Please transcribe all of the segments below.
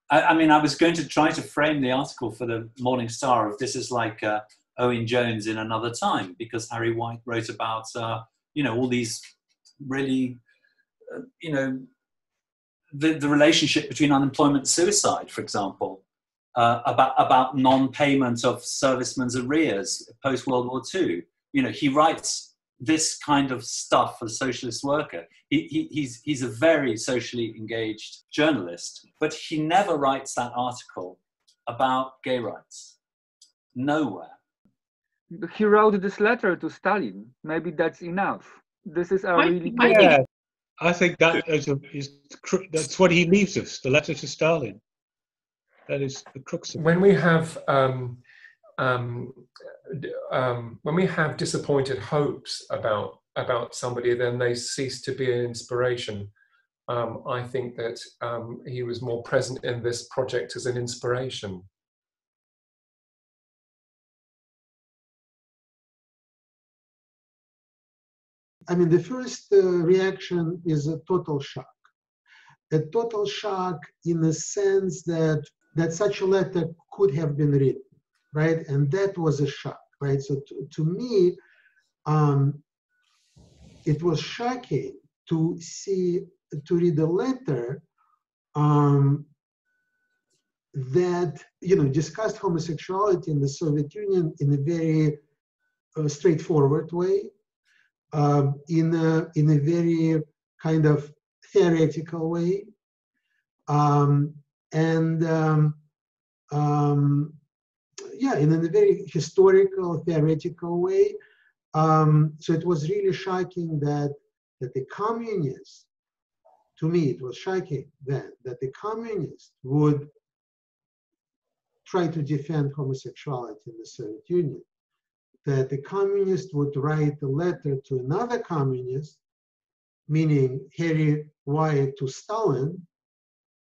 I mean, I was going to try to frame the article for the Morning Star of this is like Owen Jones in another time, because Harry Whyte wrote about, all these really, the relationship between unemployment and suicide, for example, about non-payment of servicemen's arrears post-World War II. He writes this kind of stuff for a socialist worker. He's a very socially engaged journalist, but he never writes that article about gay rights. Nowhere. He wrote this letter to Stalin. Maybe that's enough. This is a really... Yeah, I think that's what he leaves us, the letter to Stalin. That is the crux of it. When we have disappointed hopes about somebody, then they cease to be an inspiration. I think that he was more present in this project as an inspiration. I mean, the first reaction is a total shock. A total shock in the sense that such a letter could have been written, right? And that was a shock, right? So to me, it was shocking to read a letter that, discussed homosexuality in the Soviet Union in a very straightforward way, in a very kind of theoretical way, in a very historical, theoretical way. So it was really shocking that the communists, to me it was shocking then, that the communists would try to defend homosexuality in the Soviet Union, that the communist would write a letter to another communist, meaning Harry Whyte to Stalin,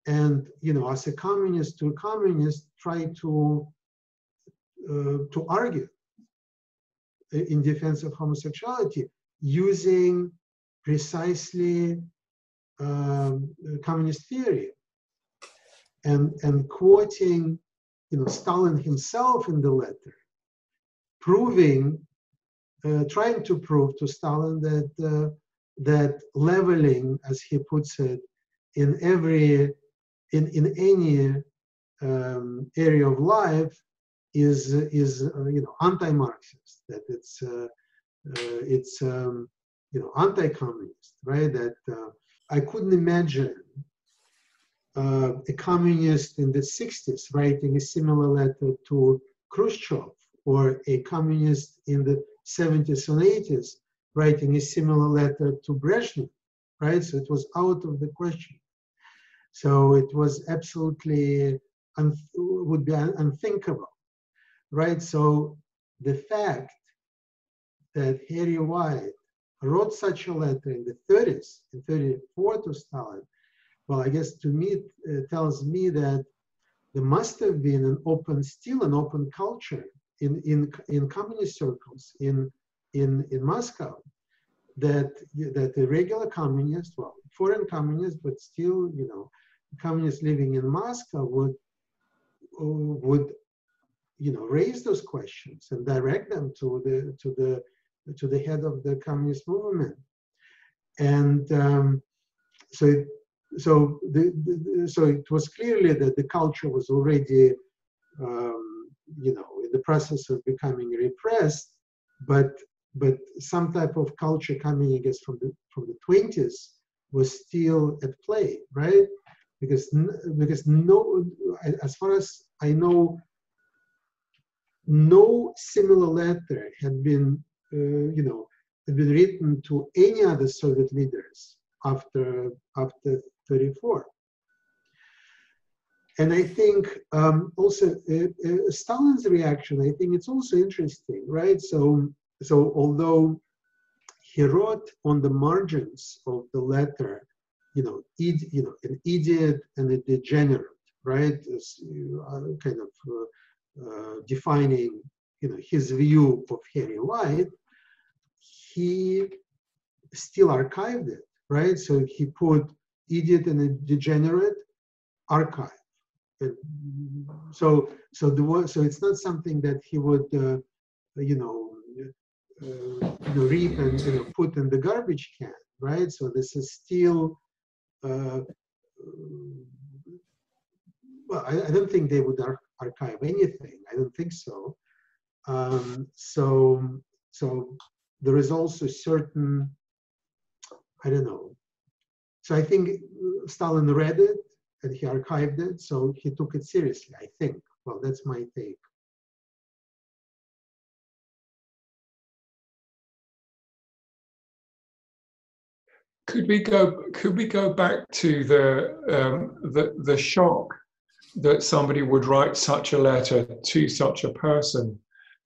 and as a communist to a communist, try to argue in defense of homosexuality using precisely communist theory, and quoting Stalin himself in the letter, trying to prove to Stalin that leveling, as he puts it, in any area of life is anti-Marxist, that it's anti-communist, right? That I couldn't imagine a communist in the 60s writing a similar letter to Khrushchev, or a communist in the 70s and 80s writing a similar letter to Brezhnev, right? So it was out of the question. So it was absolutely would be unthinkable, right? So the fact that Harry Whyte wrote such a letter in the 30s, in 34 to Stalin, well, I guess to me it tells me that there must have been still an open culture in communist circles in Moscow, that the regular communists, well, foreign communists, but still, communists living in Moscow would raise those questions and direct them to the head of the communist movement. And so it was clearly that the culture was already in the process of becoming repressed, but some type of culture coming, I guess, from the 20s was still at play, right? Because no, as far as I know, no similar letter had been written to any other Soviet leaders after 34. And I think also Stalin's reaction, I think it's also interesting, right? So although he wrote on the margins of the letter, an idiot and a degenerate, right? Kind of defining, his view of Harry Whyte, he still archived it, right? So he put idiot and a degenerate archive. so it's not something that he would reap and put in the garbage can, right? So this is still well, I don't think they would archive anything. I don't think so. So there is also certain, I don't know. So I think Stalin read it and he archived it, so he took it seriously, I think. Well, that's my take. Could we go back to the shock that somebody would write such a letter to such a person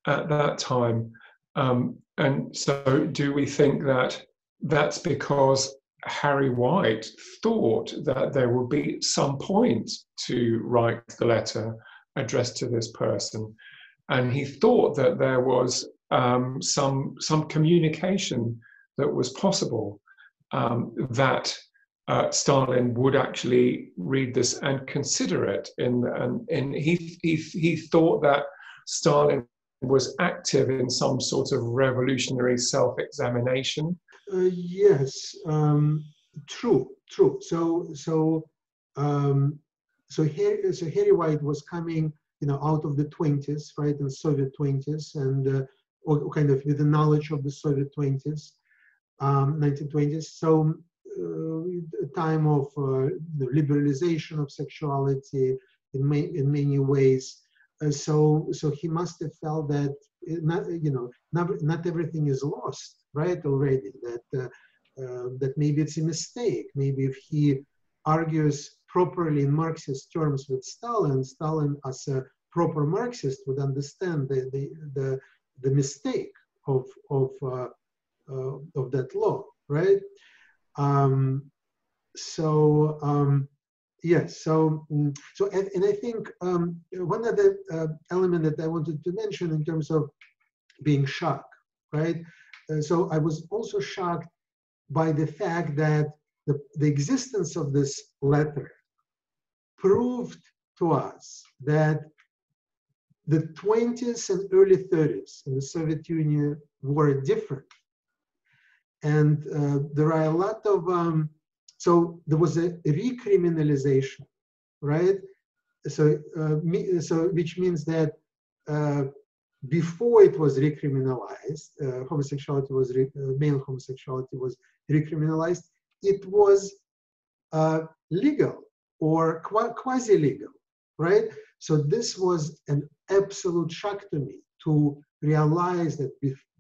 at that time? And so do we think that that's because Harry Whyte thought that there would be some point to write the letter addressed to this person, and he thought that there was some communication that was possible, that Stalin would actually read this and consider it, and he thought that Stalin was active in some sort of revolutionary self-examination. Yes, true. So Harry Whyte was coming, out of the 20s, right, in Soviet 20s, and or kind of with the knowledge of the Soviet 20s, 1920s. So a time of liberalization of sexuality in many ways. So he must have felt that not everything is lost, right, already, that maybe it's a mistake. Maybe if he argues properly in Marxist terms with Stalin as a proper Marxist would understand the mistake of that law, right? Yes. And I think one other element that I wanted to mention in terms of being shocked, right? So I was also shocked by the fact that the existence of this letter proved to us that the 20s and early 30s in the Soviet Union were different. And there are a lot of, so there was a recriminalization, right? So which means that before it was recriminalized, homosexuality was, male homosexuality was recriminalized, it was legal or quasi-legal, right? So this was an absolute shock to me to realize that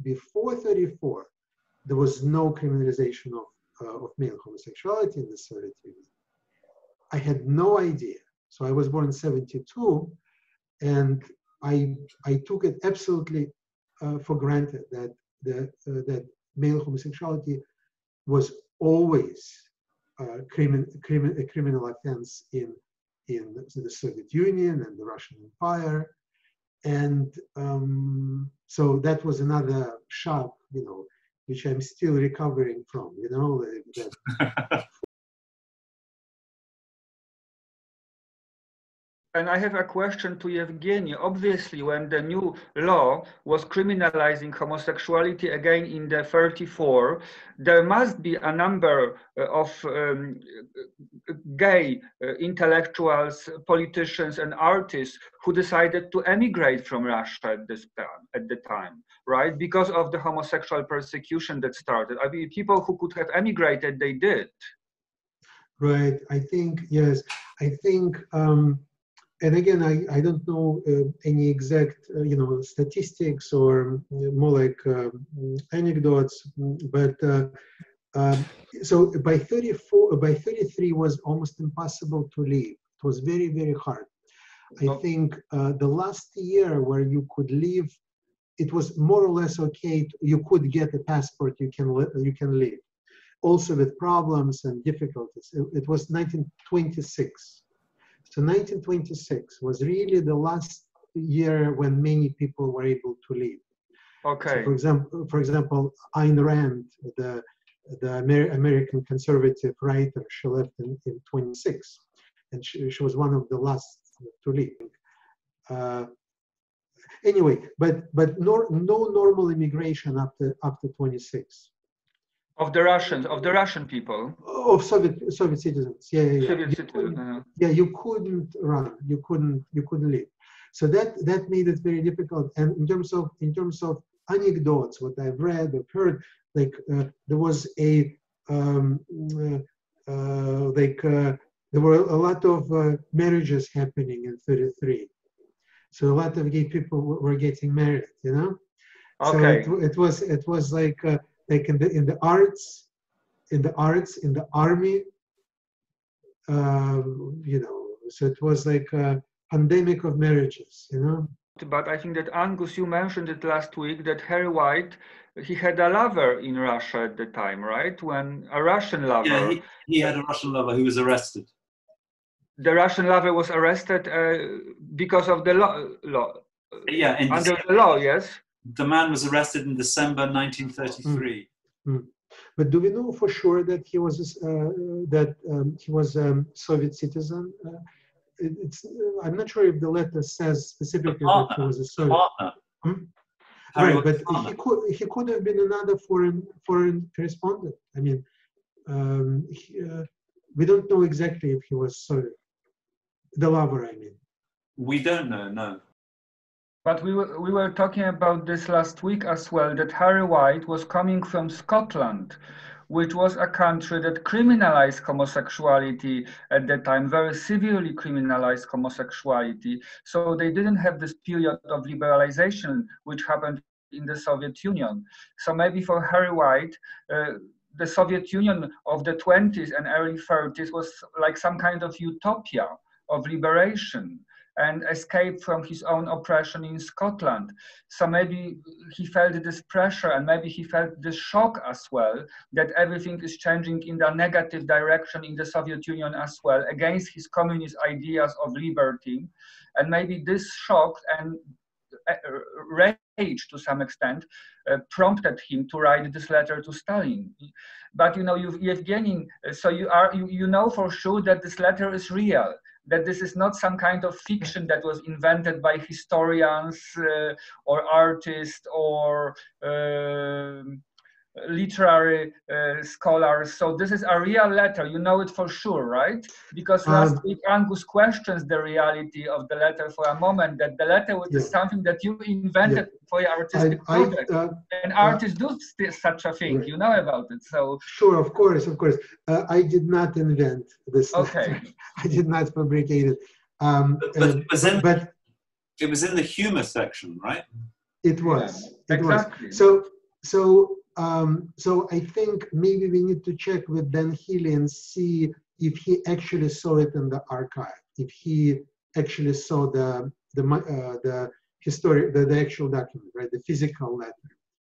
before 34, there was no criminalization of male homosexuality in the Soviet Union. I had no idea. So I was born in 72, and I took it absolutely for granted that that male homosexuality was always a criminal offense in the Soviet Union and the Russian Empire. And so that was another shock, which I'm still recovering from, And I have a question to Yevgeniy. Obviously, when the new law was criminalizing homosexuality again in the 34, there must be a number of gay intellectuals, politicians, and artists who decided to emigrate from Russia at the time, right? Because of the homosexual persecution that started. I mean, people who could have emigrated, they did. Right. I think, yes. I think, and again, I don't know any exact, statistics or more like anecdotes, but so by 33 was almost impossible to leave. It was very, very hard. I think the last year where you could leave, it was more or less okay. You could get a passport, you can leave. Also with problems and difficulties. It was 1926. So 1926 was really the last year when many people were able to leave. Okay. So for example, Ayn Rand, the American conservative writer, she left in 26, and she was one of the last to leave. Anyway, but no normal immigration after 26. Of the Russian people. Of Soviet citizens. Yeah. Soviet citizens. Yeah, you couldn't run. You couldn't leave. So that made it very difficult. And in terms of anecdotes, what I've read, I've heard, like there was a there were a lot of marriages happening in 33. So a lot of gay people were getting married, you know. Okay. So it was like in the arts, in the army, you know. So it was like a pandemic of marriages, you know. But I think that Angus, you mentioned it last week that Harry Whyte, he had a lover in Russia at the time, right? When a Russian lover. Yeah, he had a Russian lover who was arrested. The Russian lover was arrested because of the law. Yeah, under the law, yes. The man was arrested in December 1933. But do we know for sure that he was a Soviet citizen? I'm not sure if the letter says specifically that he was a Soviet. Right, but he could have been another foreign correspondent. I mean, we don't know exactly if he was Soviet. The lover, I mean. We don't know, no. But we were talking about this last week as well, that Harry Whyte was coming from Scotland, which was a country that criminalized homosexuality at that time, very severely criminalized homosexuality. So they didn't have this period of liberalization, which happened in the Soviet Union. So maybe for Harry Whyte, the Soviet Union of the 20s and early 30s was like some kind of utopia of liberation and escape from his own oppression in Scotland. So maybe he felt this pressure, and maybe he felt this shock as well, that everything is changing in the negative direction in the Soviet Union as well, against his communist ideas of liberty. And maybe this shock and rage to some extent prompted him to write this letter to Stalin. But you know, Yevgeniy, so you know for sure that this letter is real, that this is not some kind of fiction that was invented by historians or artists or literary scholars. So this is a real letter, you know it for sure, right? Because last week Angus questions the reality of the letter for a moment, that the letter is something that you invented for your artistic project. And artists do such a thing, right. You know about it, so. Sure, of course. I did not invent this letter. I did not fabricate it. But it was in the humor section, right? It was. Yeah, exactly. So I think maybe we need to check with Ben Healy and see if he actually saw it in the archive, if he actually saw the actual document, right, the physical letter.